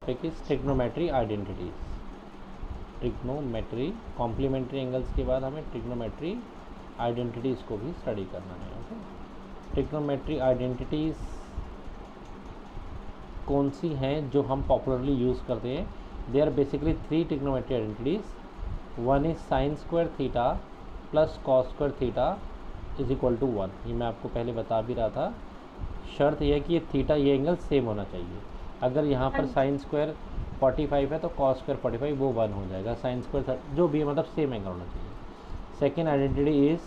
Topic is trigonometry identities. Trigonometry complementary angles के बाद हमें ट्रिग्नोमेट्री आइडेंटिटीज़ को भी स्टडी करना है। ओके, ट्रिग्नोमेट्री आइडेंटिटीज़ कौन सी हैं जो हम पॉपुलरली यूज़ करते हैं? They are basically 3 trigonometry identities. One is sine square theta plus cos square theta is equal to 1। ये मैं आपको पहले बता भी रहा था। शर्त यह है कि ये थीटा, ये एंगल सेम होना चाहिए। अगर यहाँ पर साइन स्क्वायर 45 है तो कॉस स्क्वायर 45 वो 1 हो जाएगा। साइन स्क्वायर जो भी है, मतलब सेम एंगल होना चाहिए। Second identity is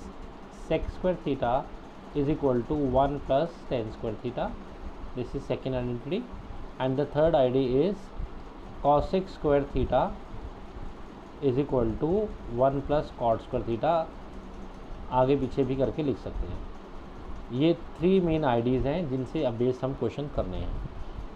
sec square theta is equal to 1 plus tan square theta. This is second identity. And the third ID is cosec square theta is equal to 1 plus cot square theta. आगे पीछे भी करके लिख सकते हैं। ये 3 main IDs हैं जिनसे अब बेस हम क्वेश्चन करने हैं।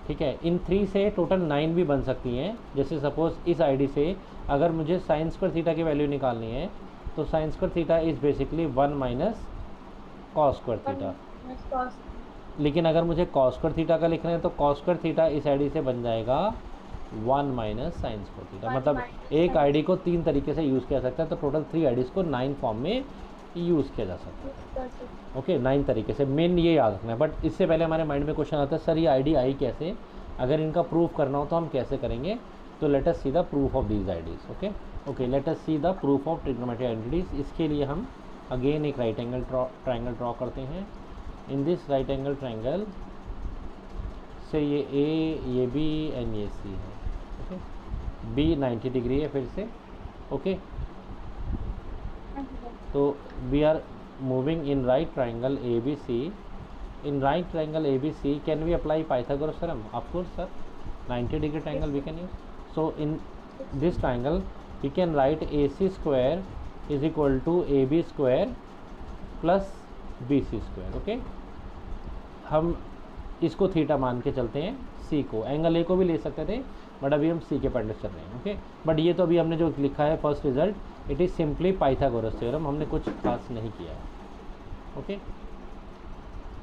ठीक है, इन 3 से टोटल 9 भी बन सकती हैं। जैसे सपोज इस आईडी से अगर मुझे साइन स्क्वायर थीटा की वैल्यू निकालनी है तो sign square theta is basically 1 minus cos square theta. लेकिन अगर मुझे कॉस स्क्वायर थीटा का लिखना है तो कॉस स्क्वायर थीटा इस आईडी से बन जाएगा 1 माइनस साइन स्क्वायर थीटा। मतलब एक आईडी को 3 तरीके से यूज़ किया सकता है, तो टोटल 3 आईडीज़ को 9 फॉर्म में यूज़ किया जा सकता है। ओके, 9 तरीके से। मेन ये याद रखना है। बट इससे पहले हमारे माइंड में क्वेश्चन आता है, सर ये आईडी आई कैसे? अगर इनका प्रूफ करना हो तो हम कैसे करेंगे? तो late us see the proof of these IDs. Okay, late us see the proof of trigonometry identities. इसके लिए हम अगेन एक राइट एंगल ट्रायंगल ड्रॉ करते हैं। In this right angle triangle से ये ए, ये बी एंड ये सी है। ओके, बी 90 डिग्री है फिर से। ओके, तो we are moving in right triangle ABC. In right triangle ABC, can we apply Pythagoras theorem? Of course, sir. 90 degree triangle we can use. So in this triangle, we can write AC square is equal to AB square plus BC square. Okay. हम इसको theta मान के चलते हैं, C को। Angle A को भी ले सकते थे, बट अभी हम C के पॉइंट से चल रहे हैं। ओके, बट ये तो अभी हमने जो लिखा है first result, it is simply Pythagoras theorem. हमने कुछ खास नहीं किया है। Okay,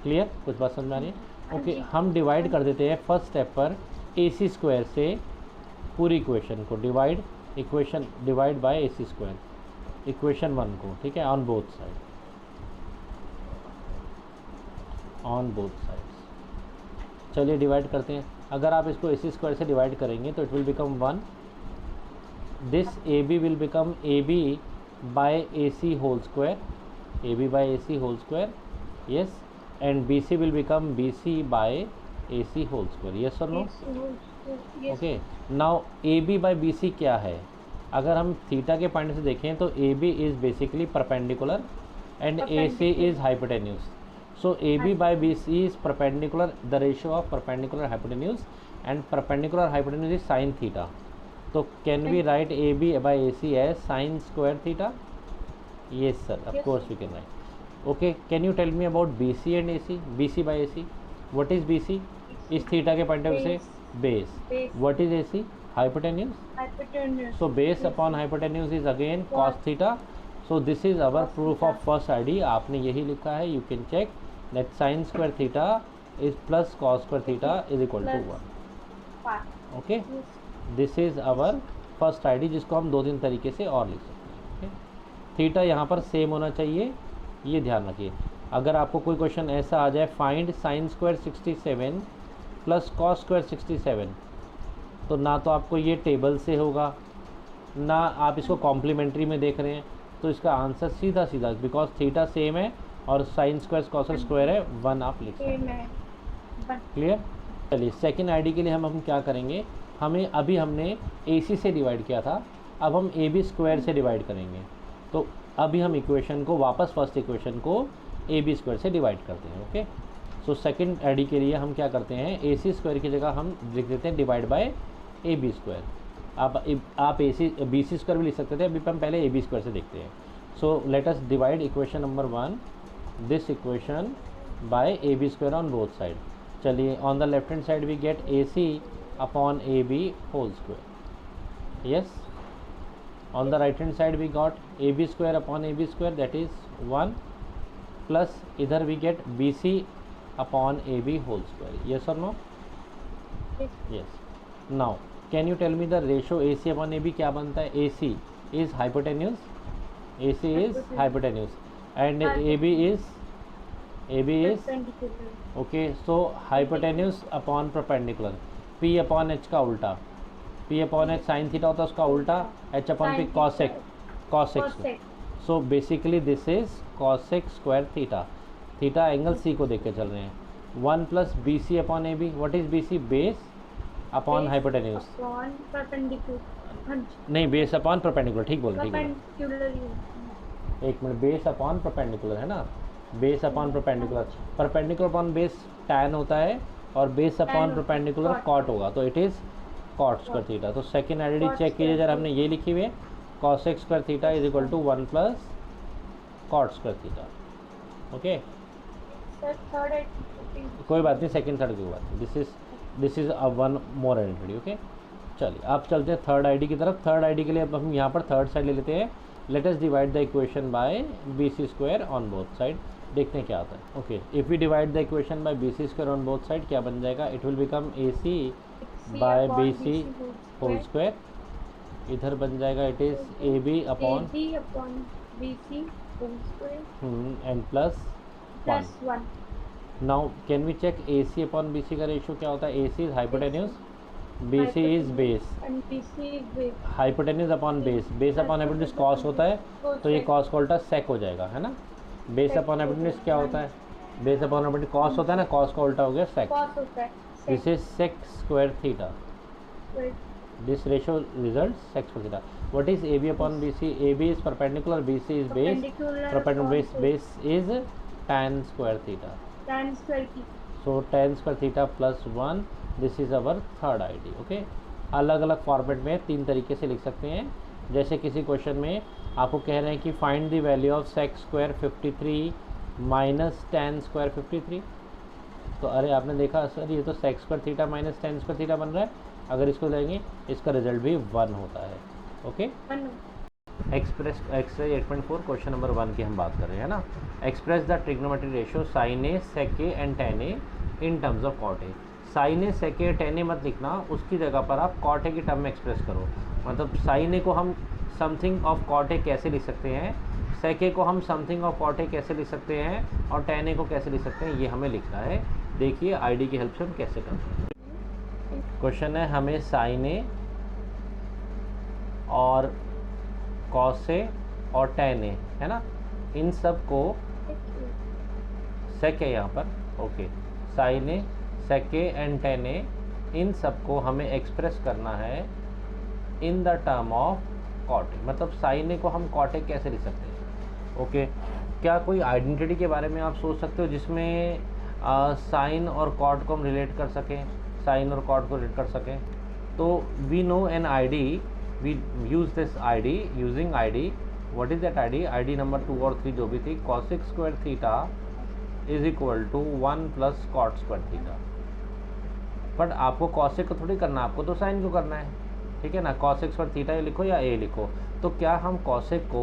clear? कुछ बात समझ में आ रही है? ओके, हम डिवाइड कर देते हैं फर्स्ट स्टेप पर AC स्क्वायर से पूरी इक्वेशन को। Divide by AC square equation 1 को। ठीक है, ऑन बोथ साइड्स। चलिए डिवाइड करते हैं। अगर आप इसको AC स्क्वायर से डिवाइड करेंगे तो it will become 1। This AB will become AB by AC whole square, AB by AC whole square, yes, and BC will become BC by AC whole square, yes or no? Yes. Okay, now AB by BC क्या है? अगर हम theta के point से देखें तो AB is basically perpendicular and AC is hypotenuse. So AB by BC is perpendicular, the ratio of perpendicular hypotenuse, and perpendicular hypotenuse is sin theta. तो can we write A B by A C as sine square theta? Yes sir, of course we can write. Okay, can you tell me about B C and A C? B C by A C, what is B C? इस थीटा के point of view से base. What is A C? Hypotenuse. So base upon hypotenuse is again cos theta. So this is our proof of first ID. आपने यही लिखा है, you can check that sine square theta is plus cos square theta is equal to 1। Okay, this is our first ID, जिसको हम 2-3 तरीके से और लिख सकते हैं। थीटा यहाँ पर सेम होना चाहिए, ये ध्यान रखिए। अगर आपको कोई क्वेश्चन ऐसा आ जाए, find sine square 67 plus cos square 67, तो ना तो आपको ये टेबल से होगा, ना आप इसको कॉम्प्लीमेंट्री में देख रहे हैं, तो इसका आंसर सीधा सीधा, बिकॉज थीटा सेम है और साइन स्क्वायर कॉस स्क्वायर है, 1 आप लिख सकते हैं। क्लियर? चलिए सेकेंड आईडी के लिए हम क्या करेंगे? अभी हमने AC से डिवाइड किया था, अब हम AB स्क्वायर से डिवाइड करेंगे। तो अभी हम इक्वेशन को वापस फर्स्ट इक्वेशन को AB स्क्वायर से डिवाइड करते हैं। ओके, सो सेकंड आईडी के लिए हम क्या करते हैं? AC स्क्वायर की जगह हम लिख देते हैं डिवाइड बाय AB स्क्वायर। आप BC स्क्वायर भी लिख सकते थे, अभी हम पहले AB स्क्वायर से देखते हैं। So let us divide equation number 1 this equation by AB square on both side. चलिए, on the left hand side we get AC upon AB whole square. Yes, on the right hand side we got AB square upon AB square, that is 1, plus इधर we get BC upon AB whole square. Yes or no? Yes. Now can you tell me the ratio A C upon A B क्या बनता है? A C is hypotenuse, A C is hypotenuse and A B is okay, so hypotenuse upon perpendicular, P upon H का उल्टा, P upon H sine theta होता है उसका उल्टा, H upon P cosec, cosec. So basically this is cosec square theta, theta angle C को देख के चल रहे हैं। 1 plus B C upon A B, what is B C? Base upon hypotenuse, नहीं बेस अपॉन परपेंडिकुलर, ठीक बोल रही है, एक मिनट, बेस अपॉन परपेंडिकुलर है ना, base upon perpendicular, perpendicular upon base tan होता है और बेस अपॉन परपेंडिकुलर कॉट होगा, तो it is cot square theta. तो सेकेंड आइडेंटिटी चेक कीजिए जरा, हमने ये लिखी हुई है cosec square theta is equal to 1 plus cot square theta. Okay, कोई बात नहीं, सेकंड थर्ड की बात नहीं, this is a one more identity. Okay, चलिए आप चलते हैं थर्ड आईडी की तरफ। थर्ड आईडी के लिए अब हम यहाँ पर थर्ड साइड ले लेते हैं। Let us divide the equation by B C square on both side, देखते हैं क्या आता है। Okay, if we divide the equation by B C square on both side क्या बन जाएगा? It will become A C by B C whole square, इधर बन जाएगा it is A B upon B C whole square and plus 1। Now can we check A C upon B सी का ratio क्या होता है? A C is hypotenuse, B C is base, hypotenuse upon base, base upon hypotenuse cos होता है, तो ये cos का उल्टा सेक हो जाएगा, है ना। बेस अपॉन हाइपोटेन्यूज क्या होता है? बेस अपॉन हाइपोटेन्यूज कॉस होता है ना, कॉस का उल्टा हो गया sec, this is sec square theta, this ratio result sec square theta. What is A B upon B C? A B is perpendicular, B C is base, perpendicular base, base is tan square theta, so tan square theta plus 1, this is our third ID. Okay, अलग अलग format में तीन तरीके से लिख सकते हैं। जैसे किसी क्वेश्चन में आपको कह रहे हैं कि find the value of sec square 53 minus tan square 53, तो अरे आपने देखा सर ये तो sec square theta minus tan square theta बन रहा है, अगर इसको लेंगे इसका रिजल्ट भी 1 होता है। Okay, express exercise 8.4 question number 1 की हम बात कर रहे हैं ना। Express the trigonometric ratio sine A sec A and tan A in terms of cot A. Sine A sec A tan A मत लिखना, उसकी जगह पर आप कॉट ए की टर्म में एक्सप्रेस करो। मतलब साइन ए को हम समथिंग ऑफ कॉट ए कैसे लिख सकते हैं, सेक ए को हम समथिंग ऑफ कॉट ए कैसे लिख सकते हैं, और tan ए को कैसे लिख सकते हैं, ये हमें लिखना है। देखिए आईडी की हेल्प से हम कैसे करते हैं। क्वेश्चन है हमें साइन ए और कॉस ए और tan ए, है ना, इन सब को सेक ए यहाँ पर, okay, sine A sec A and tan A, इन सब को हमें एक्सप्रेस करना है in the term of cot A. मतलब साइन ए को हम कॉट ए कैसे लिख सकते हैं? ओके, क्या कोई आइडेंटिटी के बारे में आप सोच सकते हो जिसमें साइन और कॉट को हम रिलेट कर सकें, साइन और कॉट को रिलेट कर सकें? तो we know an ID, we use this ID, using ID, what is that ID? ID number 2 और 3 जो भी थी, cosec square theta is equal to 1 plus cot square theta. But आपको cosec को थोड़ी करना, आपको तो साइन को करना है, ठीक है ना। cosec स्क्वायर थीटा लिखो या a लिखो, तो क्या हम cosec को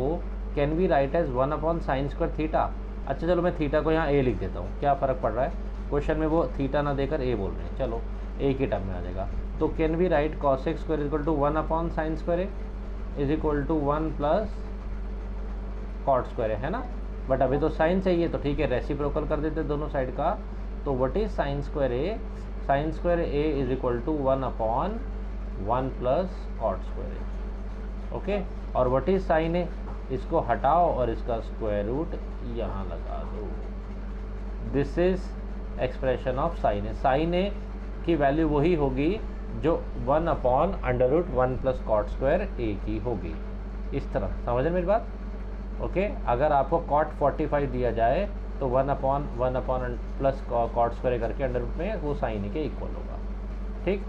can be write as 1 upon sine square theta? अच्छा चलो मैं थीटा को यहाँ a लिख देता हूँ, क्या फ़र्क पड़ रहा है, क्वेश्चन में वो थीटा ना देकर a बोल रहे हैं, चलो a की टर्म में आ जाएगा। तो can be write cosec square equal to 1 upon sine square is equal to 1 plus cot square है ना। बट अभी तो साइन चाहिए, तो ठीक है रेसिप्रोकल कर देते दोनों साइड का। तो what is sine square A? Sine square A is equal to 1 upon 1 plus cot square A. Okay, और व्हाट इज साइन ए? इसको हटाओ और इसका स्क्वायर रूट यहाँ लगा दो। This is expression of sine A. Sine A की value वही होगी जो 1 upon under root 1 plus cot square A की होगी। इस तरह समझ रहे मेरी बात? ओके, अगर आपको कॉट 45 दिया जाए तो 1 अपॉन प्लस कॉट स्क्वायर करके अंडर रूट में वो साइन ए के इक्वल होगा। ठीक,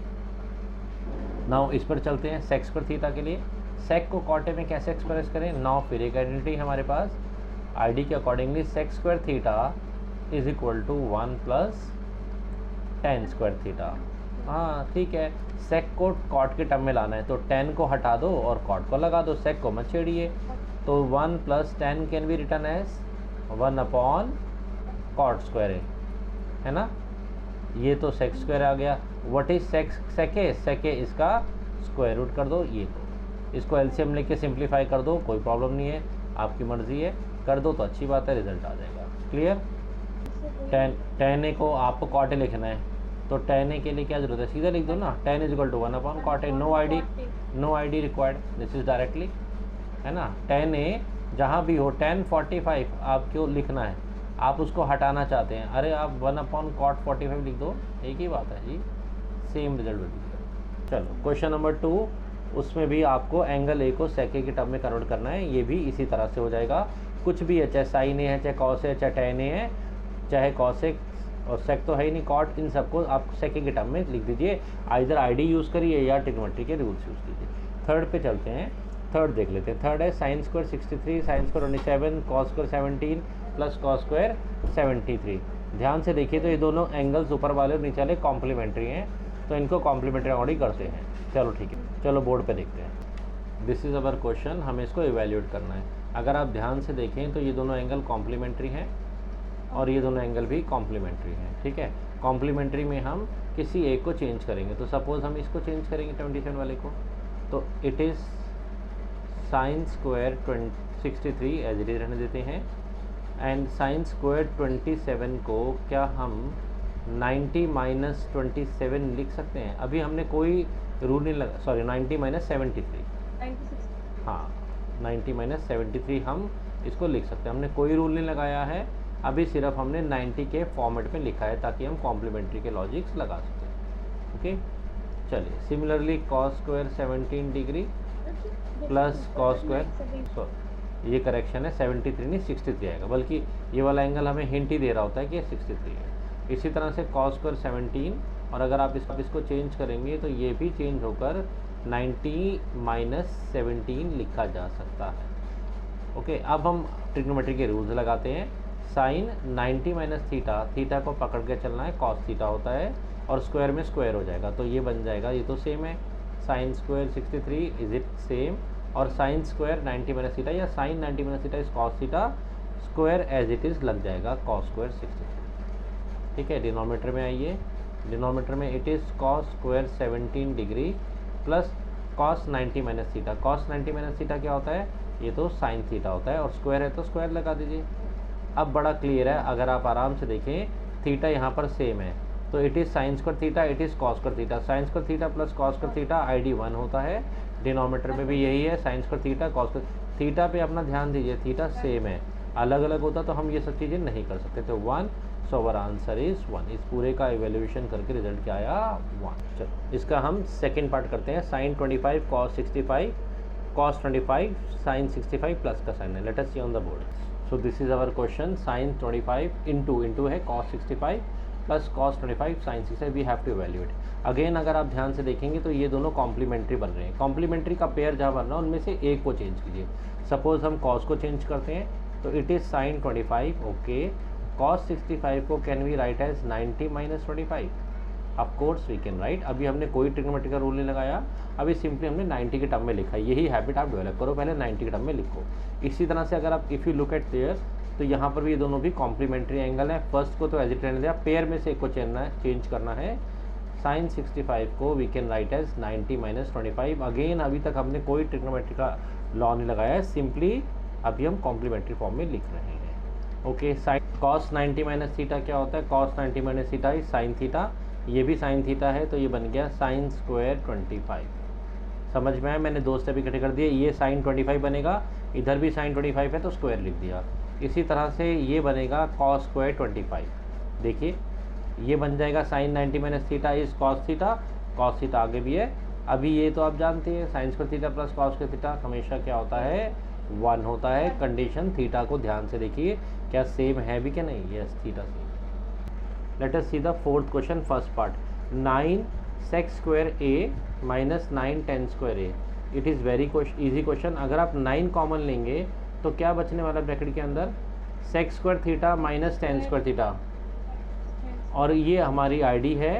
नाउ इस पर चलते हैं सेक स्क्वायर थीटा के लिए। सेक को कॉट ए में कैसे एक्सप्रेस करें? नाउ फिर एक आइडेंटिटी हमारे पास, आईडी के accordingly sec square theta is equal to 1 plus tan square theta. हाँ ठीक है, सेक को कॉट के टर्म में लाना है, तो tan को हटा दो और कॉट को लगा दो, सेक को मत छेड़िए। तो 1 plus tan can be written as 1 upon cot square है ना। ये तो सेक स्क्वायर आ गया। What is sec A? Sec ए इसका स्क्वायर रूट कर दो ये को, इसको एलसीएम लेके सिंप्लीफाई कर दो, कोई प्रॉब्लम नहीं है, आपकी मर्ज़ी है, कर दो तो अच्छी बात है, रिजल्ट आ जाएगा। क्लियर। tan a को आपको cot a लिखना है, तो tan a के लिए क्या जरूरत है, सीधा लिख दो ना, tan is equal to 1/cot a, no I D required, this is directly, है ना। tan a जहाँ भी हो tan 45 आपको लिखना है, आप उसको हटाना चाहते हैं, अरे आप 1/cot 45 लिख दो, एक ही बात है जी, सेम रिजल्ट मिलेगा। चलो क्वेश्चन नंबर 2, उसमें भी आपको एंगल ए को sec a के टर्म में कन्वर्ट करना है, ये भी इसी तरह से हो जाएगा। कुछ भी है, चाहे साइन ए है, चाहे कॉस है, चाहे tan a है, चाहे कॉसेक और सेक तो है ही नहीं, कॉट, इन सबको आप sec a के टर्म में लिख दीजिए, आइदर आईडी यूज़ करिए या ट्रिग्नोमेट्री के रूल्स यूज़ कीजिए। थर्ड पे चलते हैं, थर्ड देख लेते हैं। थर्ड है sine square 63, sine square 27, cos square 17 plus cos square 73। ध्यान से देखिए तो ये दोनों एंगल्स ऊपर वाले और नीचे वाले कॉम्प्लीमेंट्री हैं, तो इनको कॉम्प्लीमेंट्री अकॉर्डिंग करते हैं। चलो ठीक है, चलो बोर्ड पे देखते हैं। दिस इज़ अवर क्वेश्चन, हमें इसको इवेल्यूएट करना है। अगर आप ध्यान से देखें तो ये दोनों एंगल कॉम्प्लीमेंट्री हैं और ये दोनों एंगल भी कॉम्प्लीमेंट्री हैं, ठीक है। कॉम्प्लीमेंट्री में हम किसी एक को चेंज करेंगे, तो सपोज़ हम इसको चेंज करेंगे 27 वाले को, तो it is sine square 63 as it is रहने देते हैं, एंड साइन स्क्वायर 27 को क्या हम 90 माइनस 27 लिख सकते हैं। अभी हमने कोई रूल नहीं लगा, सॉरी 90 माइनस 73, हाँ 90 माइनस 73 हम इसको लिख सकते हैं, हमने कोई रूल नहीं लगाया है, अभी सिर्फ हमने 90 के फॉर्मेट में लिखा है ताकि हम कॉम्प्लीमेंट्री के लॉजिक्स लगा सकें। ओके, चलिए similarly cos square 17 degree plus cos square, ये करेक्शन है 73 नहीं 63 आएगा, बल्कि ये वाला एंगल हमें हिंट ही दे रहा होता है कि ये 63 है। इसी तरह से कॉस स्क्वायर 17, और अगर आप इसको चेंज करेंगे तो ये भी चेंज होकर 90 माइनस 17 लिखा जा सकता है। ओके, अब हम ट्रिग्नोमेट्री के रूल्स लगाते हैं। साइन 90 माइनस थीटा, थीटा को पकड़ के चलना है, कॉस थीटा होता है, और स्क्वायर में स्क्वायर हो जाएगा, तो ये बन जाएगा, ये तो सेम है, sine square 63 is it same, और साइन स्क्वायर 90 माइनस थीटा या sine 90 minus theta is cos theta, square as it is लग जाएगा कॉस स्क्वायर 63। ठीक है, डिनोमीटर में आइए, डिनोमीटर में it is cos square 17 degree plus cos 90 minus theta. Cos 90 minus theta क्या होता है, ये तो साइन थीटा होता है, और स्क्वायर है तो स्क्वायर लगा दीजिए। अब बड़ा क्लियर है, अगर आप आराम से देखें, थीटा यहाँ पर सेम है, तो it is sine square theta, it is cos square theta, sign square theta plus cos square theta ID 1 होता है। डिनोमीटर में भी यही है, sine square theta cos square theta पे अपना ध्यान दीजिए, थीटा सेम है, अलग अलग होता तो हम ये सब चीज़ें नहीं कर सकते, तो 1, सो अवर आंसर इज़ 1। इस पूरे का इवेल्यूएशन करके रिजल्ट क्या आया, 1। चलो इसका हम सेकेंड पार्ट करते हैं। Sine 25 cos 65 cos 25 sin 65 plus का साइन है, let us see on the board. So this is our question, sine 25 into है cos 65 plus cos 25 sin 65, we have to evaluate. Again अगर आप ध्यान से देखेंगे तो ये दोनों कॉम्प्लीमेंट्री बन रहे हैं, कॉम्प्लीमेंट्री का पेयर जहाँ बन रहा है उनमें से एक को चेंज कीजिए। सपोज हम cos को चेंज करते हैं, तो it is sine 25, okay, cos 65 को can we write as 90 minus 25, of course we can write. अभी हमने कोई ट्रिग्नोमेट्री का रूल नहीं लगाया, अभी सिंपली हमने 90 के टर्म में लिखा है, यही हैबिट आप डेवलप करो, पहले 90 के टर्म में लिखो। इसी तरह से अगर आप if you look at there, तो यहाँ पर भी ये दोनों भी कॉम्प्लीमेंट्री एंगल है। फर्स्ट को तो एज इट रहने दिया, पेयर में से एक को चेंज करना है। साइन 65 को we can write as 90 minus 25। Again अभी तक हमने कोई ट्रिग्नोमेट्री का लॉ नहीं लगाया है, सिंपली अभी हम कॉम्प्लीमेंट्री फॉर्म में लिख रहे हैं। Okay, sine cos 90 minus theta क्या होता है, cos 90 minus theta is sine theta, ये भी साइन थीटा है, तो ये बन गया साइन स्क्वायर 25। समझ में आया, मैंने दो स्टेप इकट्ठे कर दिए, ये साइन 25 बनेगा, इधर भी साइन 25 है तो स्क्वायर लिख दिया। इसी तरह से ये बनेगा कॉस स्क्वायर 25, देखिए ये बन जाएगा sine 90 minus theta is cos theta आगे भी है। अभी ये तो आप जानते हैं sine square theta plus cos square theta हमेशा क्या होता है, 1 होता है। कंडीशन थीटा को ध्यान से देखिए, क्या सेम है भी क्या नहीं, yes theta same. Late us see the fourth question, first part, 9 sec square a minus 9 tan square a। It is very easy question. अगर आप 9 कॉमन लेंगे तो क्या बचने वाला ब्रैकेट के अंदर, sec square theta minus tan square theta, और ये हमारी आईडी है,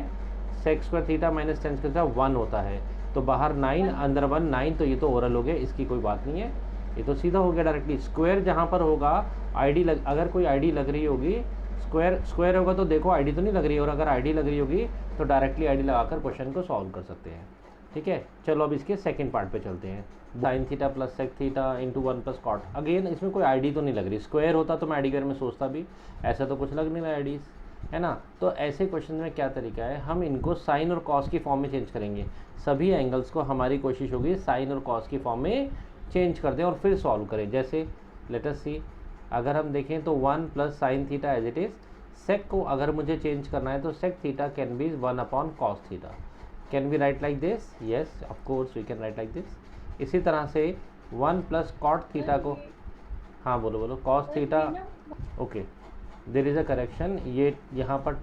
sec square theta minus tan square theta 1 होता है, तो बाहर 9 अंदर 1 9, तो ये तो ओरल हो गया, इसकी कोई बात नहीं है, ये तो सीधा हो गया डायरेक्टली। स्क्वायर जहाँ पर होगा आईडी अगर कोई आईडी लग रही होगी, स्क्वायर होगा तो देखो आईडी तो नहीं लग रही है, और अगर आईडी लग रही होगी तो डायरेक्टली आईडी लगाकर क्वेश्चन को सॉल्व कर सकते हैं। ठीक है, चलो अब इसके सेकंड पार्ट पे चलते हैं। Sine theta plus sec theta into 1 plus cot. Again इसमें कोई आईडी तो नहीं लग रही, स्क्वायर होता तो मैं आईडी में सोचता भी, ऐसा तो कुछ लग नहीं रहा आईडीज, है ना। तो ऐसे क्वेश्चन में क्या तरीका है, हम इनको साइन और कॉस की फॉर्म में चेंज करेंगे। सभी एंगल्स को हमारी कोशिश होगी साइन और कॉस की फॉर्म में चेंज कर दें और फिर सॉल्व करें। जैसे लेट अस सी, अगर हम देखें तो 1 plus sine theta as it is. Sec को अगर मुझे चेंज करना है तो sec theta can be 1 upon cos theta. Can we write like this? Yes of course we can write like this. इसी तरह से 1 प्लस कॉट थीटा को, हाँ बोलो cos theta, okay there is a correction, ये यहाँ पर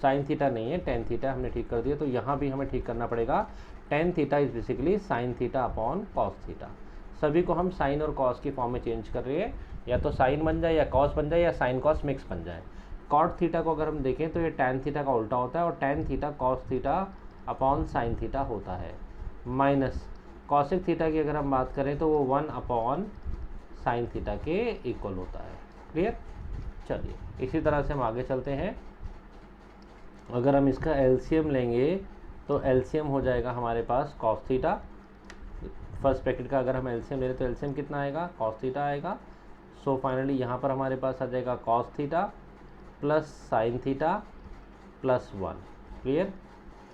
साइन थीटा नहीं है टेन थीटा, हमने ठीक कर दिया। तो यहाँ भी हमें ठीक करना पड़ेगा, tan theta is basically sine theta upon cos theta. सभी को हम साइन और कॉस की फॉर्म में चेंज कर रहे हैं, या तो साइन बन जाए या कॉस बन जाए या साइन कॉस मिक्स बन जाए। कॉट थीटा को अगर हम देखें तो ये टैन थीटा का उल्टा होता है और tan theta cos theta upon sine theta होता है। माइनस कॉसिक थीटा की अगर हम बात करें तो वो 1 अपॉन साइन थीटा के इक्वल होता है। क्लियर? चलिए इसी तरह से हम आगे चलते हैं। अगर हम इसका एलसीएम लेंगे तो एलसीएम हो जाएगा हमारे पास कॉस थीटा। फर्स्ट ब्रैकेट का अगर हम एलसीएम ले रहे तो एलसीएम कितना आएगा? कॉस थीटा आएगा। सो फाइनली यहाँ पर हमारे पास आ जाएगा cos theta plus sine theta plus 1। Clear?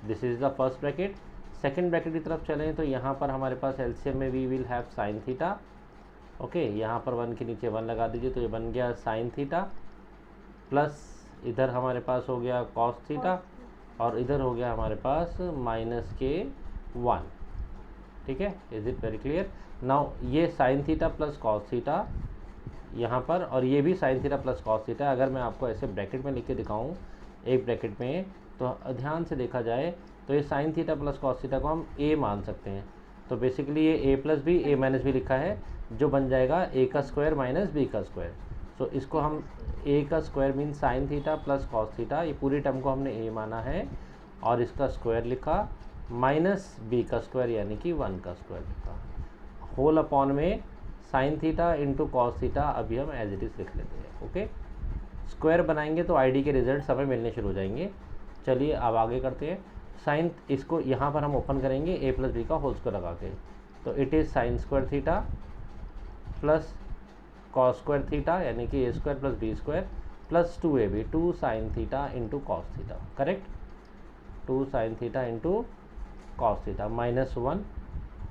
This is the first bracket. Second bracket की तरफ चलें तो यहाँ पर हमारे पास एलसीएम में we will have sine theta. Okay, यहाँ पर 1 के नीचे 1 लगा दीजिए तो ये बन गया साइन थीटा, प्लस इधर हमारे पास हो गया कॉस थीटा और इधर हो गया हमारे पास माइनस के 1। ठीक है, is it very clear? Now ये sine theta plus cos theta यहाँ पर, और ये भी sine theta plus cos theta. अगर मैं आपको ऐसे ब्रैकेट में लिख के दिखाऊँ एक ब्रैकेट में, तो ध्यान से देखा जाए तो ये sine theta plus cos theta को हम ए मान सकते हैं। तो बेसिकली ये ए plus b a minus B लिखा है, जो बन जाएगा ए का स्क्वायर माइनस बी का स्क्वायर। सो इसको हम ए का square mean sine theta plus cos theta, ये पूरी टर्म को हमने ए माना है और इसका स्क्वायर लिखा, माइनस बी का स्क्वायर यानी कि 1 का स्क्वायर लिखा, होल अपॉन में sign theta into cos theta. अभी हम एज इट इज़ लिख लेते हैं। ओके, स्क्वायर बनाएंगे तो आईडी के रिजल्ट हमें मिलने शुरू हो जाएंगे। चलिए अब आगे करते हैं। साइन, इसको यहाँ पर हम ओपन करेंगे ए प्लस बी का होल स्क्वायर लगा के, तो it is sine square theta plus cos square theta यानी कि a square plus b square plus 2ab 2 sine theta into cos theta. Correct? 2 sine theta into cos theta minus 1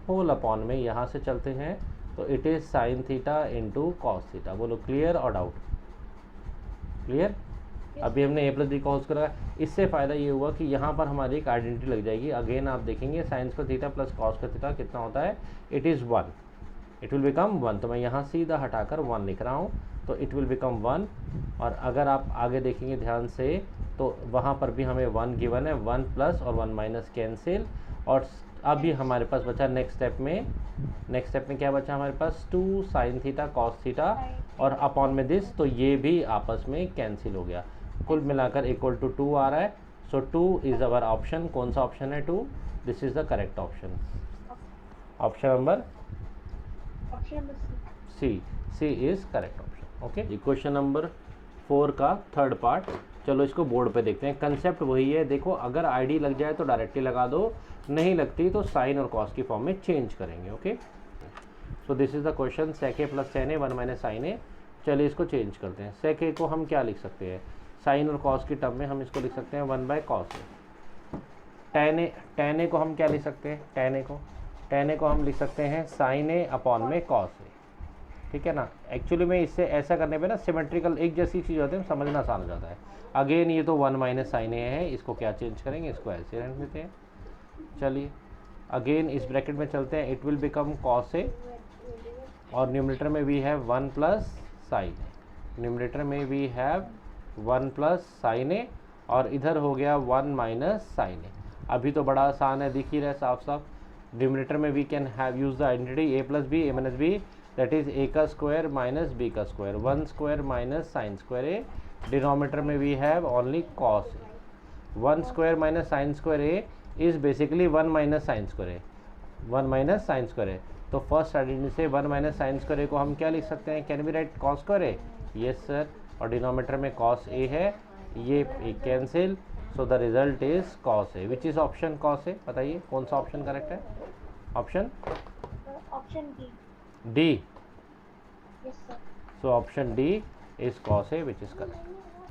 whole upon में यहाँ से चलते हैं तो it is sine theta into cos theta. बोलो clear और डाउट? क्लियर? अभी हमने ए प्लस बी का होल स्क्वायर लगाया। इससे फ़ायदा ये हुआ कि यहाँ पर हमारी एक आइडेंटिटी लग जाएगी। अगेन आप देखेंगे sign square theta plus cos square theta कितना होता है? It is 1, it will become 1। तो मैं यहाँ सीधा हटाकर 1 लिख रहा हूँ, तो इट विल बिकम 1। और अगर आप आगे देखेंगे ध्यान से तो वहाँ पर भी हमें 1 गिवन है, 1 प्लस और 1 माइनस कैंसिल। और अभी हमारे पास बचा नेक्स्ट स्टेप में क्या बचा हमारे पास? 2 साइन थीटा कॉस थीटा और अपॉन में दिस, तो ये भी आपस में कैंसिल हो गया। कुल मिलाकर इक्वल टू 2 आ रहा है। So 2 is our option. कौन सा ऑप्शन है? 2। This is the correct option. Option number C is correct option. Okay, question number 4 का थर्ड पार्ट। चलो इसको बोर्ड पे देखते हैं। कंसेप्ट वही है, देखो अगर आईडी लग जाए तो डायरेक्टली लगा दो, नहीं लगती तो साइन और कॉस की फॉर्म में चेंज करेंगे। Okay, so this is the question. Sec a plus ten a 1 minus sine a. चलिए इसको चेंज करते हैं। सेक ए को हम क्या लिख सकते हैं? साइन और कॉस की टर्म में हम इसको लिख सकते हैं 1 बाय कॉस ए। टेन ए को हम क्या लिख सकते हैं? टेन ए को हम लिख सकते हैं साइन ए अपॉन में कॉस ए। ठीक है ना? एक्चुअली में इससे ऐसा करने पे ना सिमेट्रिकल एक जैसी चीज़ होती है, समझना आसान हो जाता है। अगेन ये तो 1 माइनस साइन ए है, इसको क्या चेंज करेंगे? इसको ऐसे रहने देते हैं। चलिए अगेन इस ब्रैकेट में चलते हैं। It will become cos A और न्यूमरेटर में we have 1 plus sine A. Numerator में we have 1 plus sine A और इधर हो गया 1 माइनस साइन ए। अभी तो बड़ा आसान है, दिख ही रहा है साफ साफ। न्यूमरेटर में we can have use the identity a plus b a minus b, that is a का स्क्वायर माइनस बी का square, 1 square minus sine square a. Denominator में we have only cos a. 1 square minus sine square A is basically 1 minus sine square a, 1 minus sine square a. तो first identity से 1 minus sine square ए को हम क्या लिख सकते हैं? Can be write cos square a? Yes sir. और denominator में कॉस ए है, ये cancel, so the result is cos a. Which is option cos a? बताइए कौन सा ऑप्शन करेक्ट है? Option option D. D. Yes sir. So option D is cos a, which is correct.